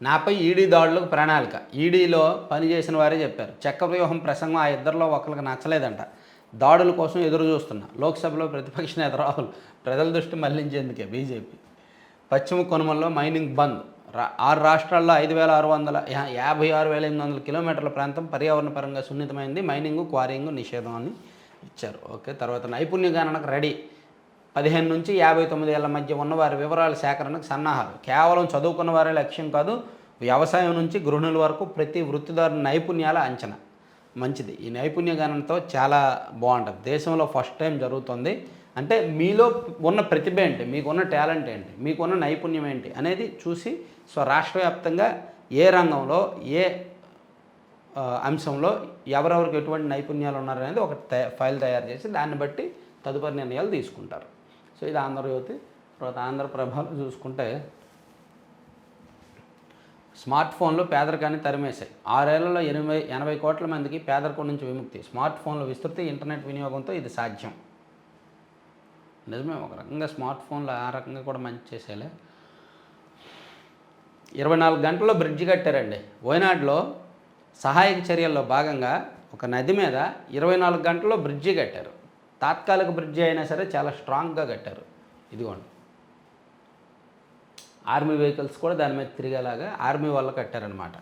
నాపై ఈడీ దాడులకు ప్రణాళిక. ఈడీలో పనిచేసిన వారే చెప్పారు. చక్రవ్యూహం ప్రసంగం ఆ ఇద్దరిలో ఒకరికి నచ్చలేదంట. దాడుల కోసం ఎదురు చూస్తున్నా. లోక్సభలో ప్రతిపక్ష నేత రాహుల్ ప్రజల దృష్టి మళ్లించేందుకే బీజేపీ. పశ్చిమ కనుమల్లో మైనింగ్ బంద్. 6 రాష్ట్రాల్లో 56,800 కిలోమీటర్ల ప్రాంతం పర్యావరణ పరంగా సున్నితమైంది, మైనింగ్ క్వారింగ్ నిషేధం అని ఇచ్చారు. ఓకే, తర్వాత నైపుణ్య గణనకు రెడీ 15 నుంచి 59 ఏళ్ల మధ్య ఉన్నవారి వివరాల సేకరణకు సన్నాహాలు. కేవలం చదువుకున్న వారే లక్ష్యం కాదు, వ్యవసాయం నుంచి గృహిణుల వరకు ప్రతి వృత్తిదారు నైపుణ్యాల అంచనా. మంచిది. ఈ నైపుణ్య గణనతో చాలా బాగుంటుంది. దేశంలో ఫస్ట్ టైం జరుగుతుంది. అంటే మీలో ఉన్న ప్రతిభ ఏంటి, మీకున్న టాలెంట్ ఏంటి, మీకున్న నైపుణ్యం ఏంటి అనేది చూసి సో రాష్ట్ర వ్యాప్తంగా ఏ రంగంలో ఏ అంశంలో ఎవరెవరికి ఎటువంటి నైపుణ్యాలు ఉన్నారనేది ఒక ఫైల్ తయారు చేసి దాన్ని బట్టి తదుపరి నిర్ణయాలు తీసుకుంటారు. సో ఇది ఆంధ్రజ్యోతి. తర్వాత ఆంధ్రప్రభలో చూసుకుంటే స్మార్ట్ ఫోన్లు పేదరికాన్ని తరిమేశాయి. 6 ఏళ్లలో 80 కోట్ల మందికి పేదరికం నుంచి విముక్తి. స్మార్ట్ ఫోన్ల విస్తృతి, ఇంటర్నెట్ వినియోగంతో ఇది సాధ్యం. నిజమే, ఒక రకంగా స్మార్ట్ ఫోన్లు ఆ రకంగా కూడా మంచి చేసేలే. 24 గంటల్లో బ్రిడ్జి కట్టారండి. వైనాడులో సహాయక చర్యల్లో భాగంగా ఒక నది మీద 24 గంటల్లో బ్రిడ్జి కట్టారు. తాత్కాలిక బ్రిడ్జి అయినా సరే చాలా స్ట్రాంగ్గా కట్టారు. ఇదిగోండి, ఆర్మీ వెహికల్స్ కూడా దాని మీద తిరిగేలాగా ఆర్మీ వాళ్ళు కట్టారనమాట.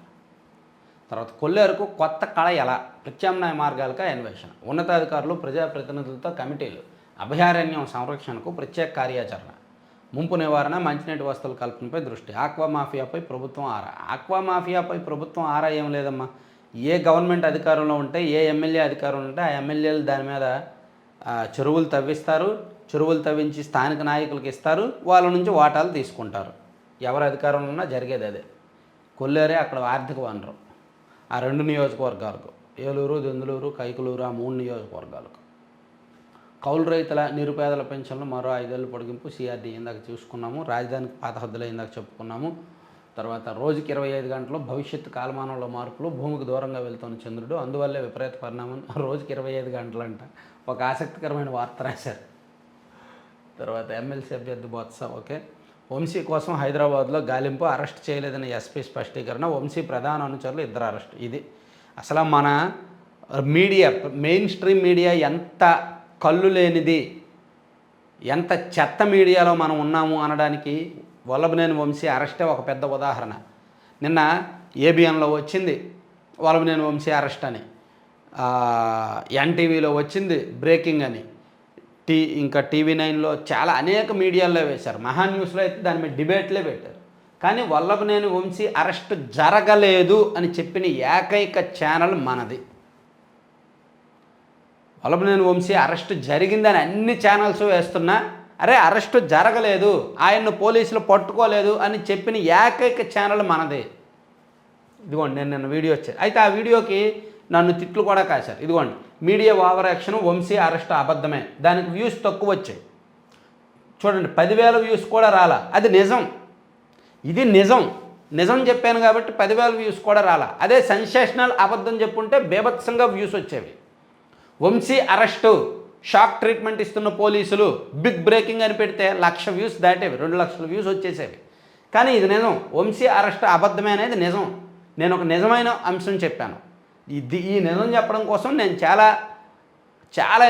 తర్వాత కొల్లేరుకు కొత్త కళ ఎలా, ప్రత్యామ్నాయ మార్గాలుగా అన్వేషణ. ఉన్నతాధికారులు ప్రజాప్రతినిధులతో కమిటీలు. అభయారణ్యం సంరక్షణకు ప్రత్యేక కార్యాచరణ. ముంపు నివారణ, మంచినీటి వసతుల కల్పనపై దృష్టి. ఆక్వా మాఫియాపై ప్రభుత్వం ఆరా. ఆక్వా మాఫియాపై ప్రభుత్వం ఆరా ఏం లేదమ్మా. ఏ గవర్నమెంట్ అధికారంలో ఉంటే, ఏ ఎమ్మెల్యే అధికారంలో ఉంటే ఆ ఎమ్మెల్యేలు దాని మీద చెరువులు తవ్విస్తారు. చెరువులు తవ్వించి స్థానిక నాయకులకు ఇస్తారు. వాళ్ళ నుంచి వాటాలు తీసుకుంటారు. ఎవరు అధికారంలో ఉన్నా జరిగేది అదే. కొల్లేరే అక్కడ ఆర్థిక వనరు. ఆ 2 నియోజకవర్గాలకు, ఏలూరు, దెందులూరు, కైకలూరు, ఆ 3 నియోజకవర్గాలకు. కౌలు రైతుల నిరుపేదల పెన్షన్లు మరో 5 ఏళ్ళు పొడిగింపు. సిఆర్డీ ఇందాక చూసుకున్నాము. రాజధానికి పాత హద్దులు ఇందాక చెప్పుకున్నాము. తర్వాత రోజుకి 25 గంటలు భవిష్యత్తు కాలమానంలో మార్పులు. భూమికి దూరంగా వెళ్తున్న చంద్రుడు, అందువల్లే విపరీత పరిణామం. రోజుకి 25 గంటలు అంట. ఒక ఆసక్తికరమైన వార్త రాశారు. తర్వాత ఎమ్మెల్సీ అభ్యర్థి బొత్స. ఓకే, వంశీ కోసం హైదరాబాద్లో గాలింపు, అరెస్ట్ చేయలేదని ఎస్పీ స్పష్టీకరణ. వంశీ ప్రధాన అనుచరులు 2 అరెస్ట్. ఇది అసలు మన మీడియా, మెయిన్ స్ట్రీమ్ మీడియా ఎంత కళ్ళు లేనిది, ఎంత చెత్త మీడియాలో మనం ఉన్నాము అనడానికి వల్లభనేని వంశీ అరెస్టే ఒక పెద్ద ఉదాహరణ. నిన్న ఏబిఎన్లో వచ్చింది వల్లభనేని వంశీ అరెస్ట్ అని, ఎన్టీవీలో వచ్చింది బ్రేకింగ్ అని, ఇంకా టీవీ9లో చాలా అనేక మీడియాల్లో వేశారు. మహా న్యూస్లో అయితే దాని మీద డిబేట్లే పెట్టారు. కానీ వల్లభనేని వంశీ అరెస్ట్ జరగలేదు అని చెప్పిన ఏకైక ఛానల్ మనది. వల్లభనేని వంశీ అరెస్ట్ జరిగిందని అన్ని ఛానల్స్ వేస్తున్నా, అరే అరెస్ట్ జరగలేదు, ఆయన్ను పోలీసులు పట్టుకోలేదు అని చెప్పిన ఏకైక ఛానల్ మనది. ఇదిగోండి, నేను నిన్న వీడియో వచ్చాను. అయితే ఆ వీడియోకి నన్ను తిట్లు కూడా కాశారు. ఇదిగోండి, media over action, Vamshi arrest అబద్ధమే, దానికి వ్యూస్ తక్కువ వచ్చాయి. చూడండి, 10,000 వ్యూస్ కూడా రాలా. అది నిజం, ఇది నిజం. నిజం చెప్పాను కాబట్టి 10,000 వ్యూస్ కూడా రాలా. అదే సెన్సేషనల్ అబద్ధం చెప్పుంటే బేభత్సంగా వ్యూస్ వచ్చేవి. వంశీ అరెస్టు, షాక్ ట్రీట్మెంట్ ఇస్తున్న పోలీసులు, బిగ్ బ్రేకింగ్ అని పెడితే 1,00,000 వ్యూస్ దాటేవి, 2,00,000 వ్యూస్ వచ్చేసేవి. కానీ ఇది నిజం, వంశీ అరెస్ట్ అబద్ధమే అనేది నిజం. నేను ఒక నిజమైన అంశం చెప్పాను. ఈ నిజం చెప్పడం కోసం నేను చాలా చాలా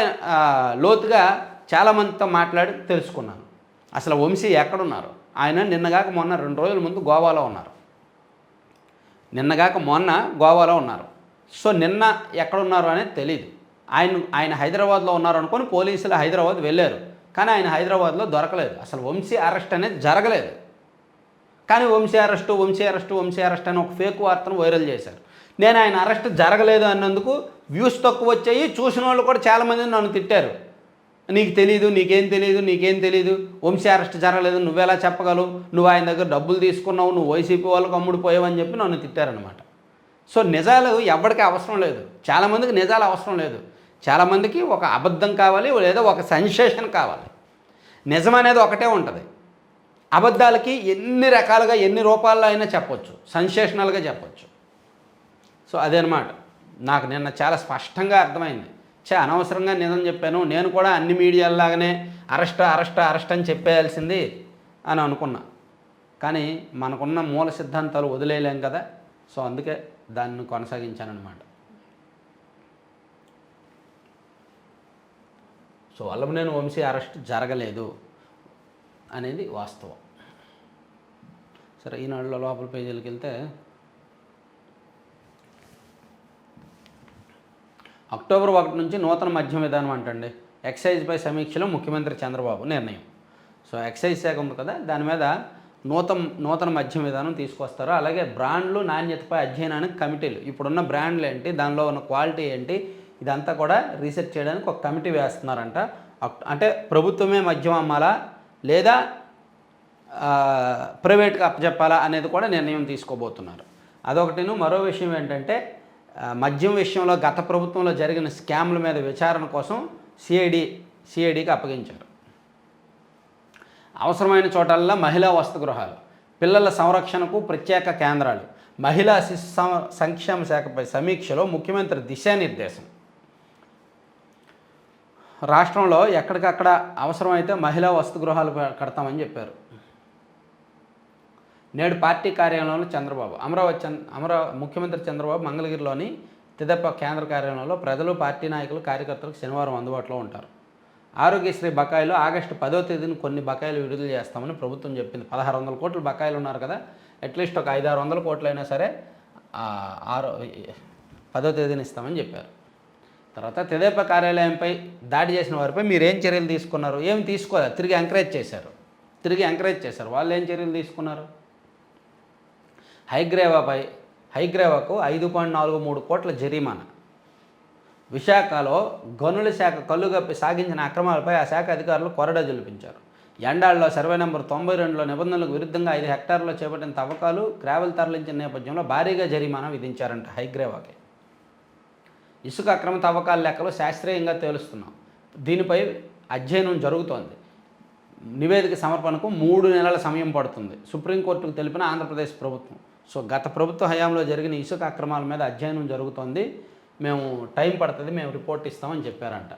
లోతుగా చాలామందితో మాట్లాడి తెలుసుకున్నాను అసలు వంశీ ఎక్కడున్నారు. ఆయన నిన్నగాక మొన్న 2 రోజుల ముందు గోవాలో ఉన్నారు. గోవాలో ఉన్నారు. సో నిన్న ఎక్కడున్నారు అనేది తెలీదు. ఆయన హైదరాబాద్లో ఉన్నారు అనుకొని పోలీసులు హైదరాబాద్ వెళ్ళారు. కానీ ఆయన హైదరాబాద్లో దొరకలేదు. అసలు వంశీ అరెస్ట్ అనేది జరగలేదు. కానీ వంశీ అరెస్ట్ అని ఒక ఫేక్ వార్తను వైరల్ చేశారు. నేను ఆయన అరెస్ట్ జరగలేదు అన్నందుకు వ్యూస్ తక్కువ వచ్చాయి. చూసిన వాళ్ళు కూడా చాలామంది నన్ను తిట్టారు. నీకేం తెలీదు, వంశీ అరెస్ట్ జరగలేదు, నువ్వెలా చెప్పగలవు, నువ్వు ఆయన దగ్గర డబ్బులు తీసుకున్నావు, నువ్వు వైసీపీ వాళ్ళకు అమ్ముడిపోయావని చెప్పి నన్ను తిట్టారనమాట. సో నిజాలు ఎవరికి అవసరం లేదు. చాలామందికి నిజాలు అవసరం లేదు. చాలామందికి ఒక అబద్ధం కావాలి, లేదా ఒక సెన్సేషన్ కావాలి. నిజం అనేది ఒకటే ఉంటుంది. అబద్ధాలకి ఎన్ని రకాలుగా ఎన్ని రూపాల్లో అయినా చెప్పొచ్చు, సెన్సేషనల్గా చెప్పొచ్చు. సో అదనమాట. నాకు నిన్న చాలా స్పష్టంగా అర్థమైంది. అనవసరంగా నిజం చెప్పాను, నేను కూడా అన్ని మీడియాలాగానే అరెస్ట్ అని చెప్పేయాల్సింది అని అనుకున్నా. కానీ మనకున్న మూల సిద్ధాంతాలు వదిలేయలేం కదా. సో అందుకే దాన్ని కొనసాగించానమాట. సో వల్లభనేని వంశీ అరెస్ట్ జరగలేదు అనేది వాస్తవం. సరే, ఈనాడులో లోపల పేజీలకు వెళ్తే అక్టోబర్ 1 నుంచి నూతన మద్యం విధానం అంటండి. ఎక్సైజ్పై సమీక్షలో ముఖ్యమంత్రి చంద్రబాబు నిర్ణయం. సో ఎక్సైజ్ శాఖ ఉంది కదా, దాని మీద నూతన మద్యం విధానం తీసుకొస్తారు. అలాగే బ్రాండ్లు నాణ్యతపై అధ్యయనానికి కమిటీలు, ఇప్పుడున్న బ్రాండ్లు ఏంటి, దానిలో ఉన్న క్వాలిటీ ఏంటి, ఇదంతా కూడా రీసెర్చ్ చేయడానికి ఒక కమిటీ వేస్తున్నారంట. అంటే ప్రభుత్వమే మద్యం అమ్మాలా లేదా ప్రైవేట్గా అప్పచెప్పాలా అనేది కూడా నిర్ణయం తీసుకోబోతున్నారు. అదొకటిను. మరో విషయం ఏంటంటే మద్యం విషయంలో గత ప్రభుత్వంలో జరిగిన స్కామ్ల మీద విచారణ కోసం సిఐడికి అప్పగించారు. అవసరమైన చోటల్లో మహిళా వసతిగృహాలు, పిల్లల సంరక్షణకు ప్రత్యేక కేంద్రాలు, మహిళా శిశు సంక్షేమ శాఖపై సమీక్షలో ముఖ్యమంత్రి దిశానిర్దేశం. రాష్ట్రంలో ఎక్కడికక్కడ అవసరమైతే మహిళా వసతిగృహాలు కడతామని చెప్పారు. నేడు పార్టీ కార్యాలయంలో చంద్రబాబు ముఖ్యమంత్రి చంద్రబాబు మంగళగిరిలోని తెదేపా కేంద్ర కార్యాలయంలో ప్రజలు, పార్టీ నాయకులు, కార్యకర్తలకు శనివారం అందుబాటులో ఉంటారు. ఆరోగ్యశ్రీ బకాయిలు ఆగస్టు 10వ తేదీన కొన్ని బకాయిలు విడుదల చేస్తామని ప్రభుత్వం చెప్పింది. 1600 కోట్లు బకాయిలు ఉన్నారు కదా, అట్లీస్ట్ ఒక 500-600 కోట్లు అయినా సరే 10వ తేదీన ఇస్తామని చెప్పారు. తర్వాత తెదేపా కార్యాలయంపై దాడి చేసిన వారిపై మీరు ఏం చర్యలు తీసుకున్నారు? ఏమి తీసుకోలేదు, తిరిగి ఎంకరేజ్ చేశారు. వాళ్ళు ఏం చర్యలు తీసుకున్నారు? హైగ్రేవాకు 5.43 కోట్ల జరిమానా. విశాఖలో గనుల శాఖ కళ్ళుగప్పి సాగించిన అక్రమాలపై ఆ శాఖ అధికారులు కొరడా జల్పించారు. ఎండాళ్ళలో సర్వే నెంబర్ 92లో నిబంధనలకు విరుద్ధంగా 5 హెక్టార్లలో చేపట్టిన తవ్వకాలు, గ్రావెల్ తరలించిన నేపథ్యంలో భారీగా జరిమానా విధించారంట హైగ్రేవాకి. ఇసుక అక్రమ తవ్వకాల లెక్కలు శాస్త్రీయంగా తేలుస్తున్నాం, దీనిపై అధ్యయనం జరుగుతోంది. నివేదిక సమర్పణకు 3 నెలల సమయం పడుతుంది, సుప్రీంకోర్టుకు తెలిపిన ఆంధ్రప్రదేశ్ ప్రభుత్వం. సో గత ప్రభుత్వ హయాంలో జరిగిన ఇసుక అక్రమాల మీద అధ్యయనం జరుగుతోంది, మేము టైం పడుతుంది, మేము రిపోర్ట్ ఇస్తామని చెప్పారంట.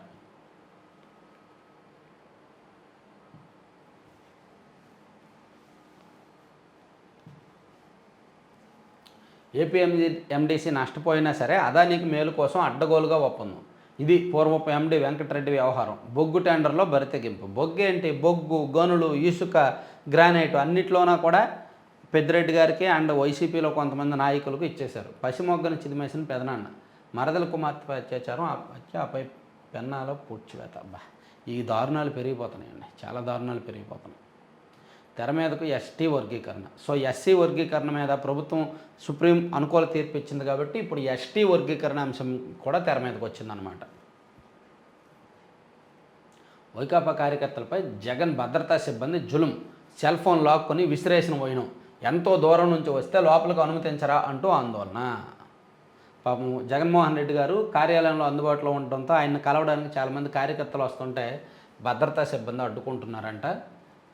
ఏపీ ఎండీసీ నష్టపోయినా సరే అదానికి మేలు కోసం అడ్డగోలుగా ఒప్పందం. ఇది పూర్వపు ఎండీ వెంకటరెడ్డి వ్యవహారం. బొగ్గు టెండర్లో బరితెగింపు. బొగ్గు ఏంటి? బొగ్గు, గనులు, ఇసుక, గ్రానైట్ అన్నిట్లోనా కూడా పెద్దిరెడ్డి గారికి అండ్ వైసీపీలో కొంతమంది నాయకులకు ఇచ్చేశారు. పసిమొగ్గను చిదిమేసిన పెదనాన్న, మరదల కుమార్తెపై అత్యాచారం, ఆపై పెన్నాలో పూడ్చివేత. అబ్బా, ఈ దారుణాలు పెరిగిపోతున్నాయండి, చాలా దారుణాలు పెరిగిపోతున్నాయి. తెర మీదకు ఎస్టీ వర్గీకరణ. సో ఎస్సీ వర్గీకరణ మీద ప్రభుత్వం సుప్రీం అనుకూల తీర్పు ఇచ్చింది కాబట్టి ఇప్పుడు ఎస్టీ వర్గీకరణ అంశం కూడా తెర మీదకు వచ్చిందనమాట. వైకాపా కార్యకర్తలపై జగన్ భద్రతా సిబ్బంది జులుం, సెల్ ఫోన్ లాక్కొని విసిరేసిన పోయినం, ఎంతో దూరం నుంచి వస్తే లోపలికి అనుమతించరా అంటూ ఆందోళన. పాపం జగన్మోహన్ రెడ్డి గారు కార్యాలయంలో అందుబాటులో ఉండడంతో ఆయన్ని కలవడానికి చాలామంది కార్యకర్తలు వస్తుంటే భద్రతా సిబ్బంది అడ్డుకుంటున్నారంట,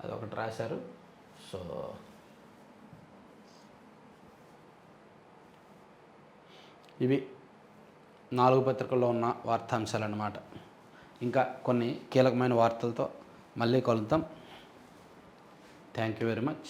అదొకటి రాశారు. సో ఇవి 4 పత్రికల్లో ఉన్న వార్తాంశాలు అన్నమాట. ఇంకా కొన్ని కీలకమైన వార్తలతో మళ్ళీ కలుద్దాం. Thank you very much.